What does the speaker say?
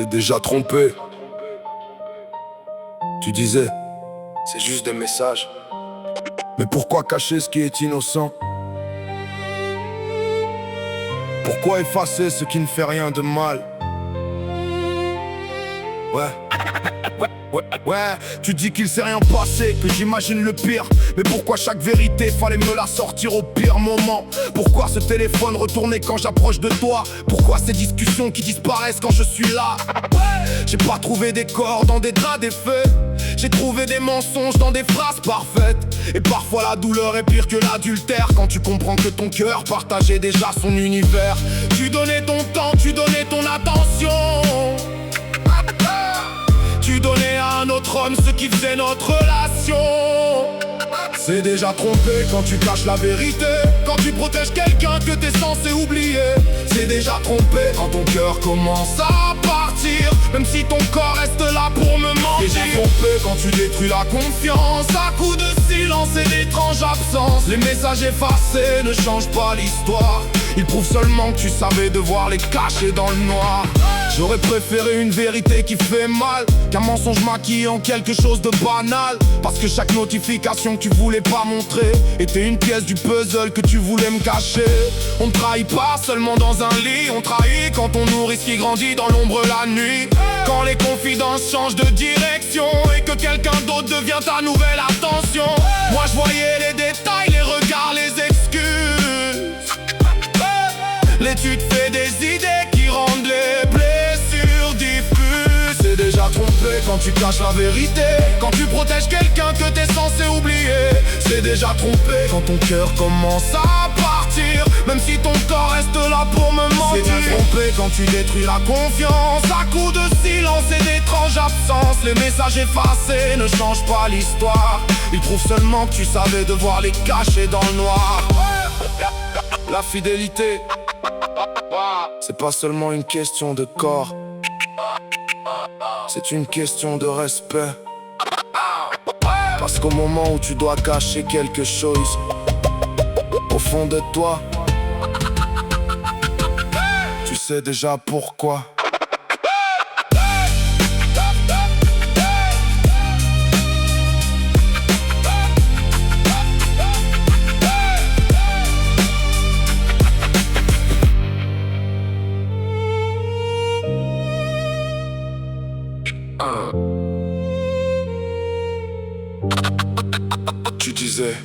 T'es déjà trompé. Tu disais, c'est juste des messages. Mais pourquoi cacher ce qui est innocent? Pourquoi effacer ce qui ne fait rien de mal? Ouais, tu dis qu'il s'est rien passé, que j'imagine le pire. Mais pourquoi chaque vérité fallait me la sortir au pire moment? Pourquoi ce téléphone retourné quand j'approche de toi? Pourquoi ces discussions qui disparaissent quand je suis là? J'ai pas trouvé des corps dans des draps défaits. J'ai trouvé des mensonges dans des phrases parfaites. Et parfois la douleur est pire que l'adultère, quand tu comprends que ton cœur partageait déjà son univers. Tu donnais ton temps, tu donnais ton attention. Tu donnais à un autre homme ce qui faisait notre relation. C'est déjà trompé quand tu caches la vérité, quand tu protèges quelqu'un que t'es censé oublier. C'est déjà trompé quand ton cœur commence à partir, même si ton corps reste là pour me mentir. C'est déjà trompé quand tu détruis la confiance à coups de silence et d'étranges absences. Les messages effacés ne changent pas l'histoire, ils prouvent seulement que tu savais devoir les cacher dans le noir. J'aurais préféré une vérité qui fait mal qu'un mensonge maquillé en quelque chose de banal. Parce que chaque notification que tu voulais pas montrer était une pièce du puzzle que tu voulais me cacher. On ne trahit pas seulement dans un lit, on trahit quand on nourrit ce qui grandit dans l'ombre la nuit. Quand les confidences changent de direction et que quelqu'un d'autre devient ta nouvelle attention. Moi je voyais les détails, les regards, les excuses. L'étude fait des idées qui rendent les blessures diffuses. C'est déjà trompé quand tu caches la vérité, quand tu protèges quelqu'un que t'es censé oublier. C'est déjà trompé quand ton cœur commence à partir, même si ton corps reste là pour me mentir. C'est déjà trompé quand tu détruis la confiance à coups de silence et d'étranges absences. Les messages effacés ne changent pas l'histoire, ils prouvent seulement que tu savais devoir les cacher dans le noir. La fidélité, c'est pas seulement une question de corps, c'est une question de respect. Parce qu'au moment où tu dois cacher quelque chose, au fond de toi, tu sais déjà pourquoi. Tu disais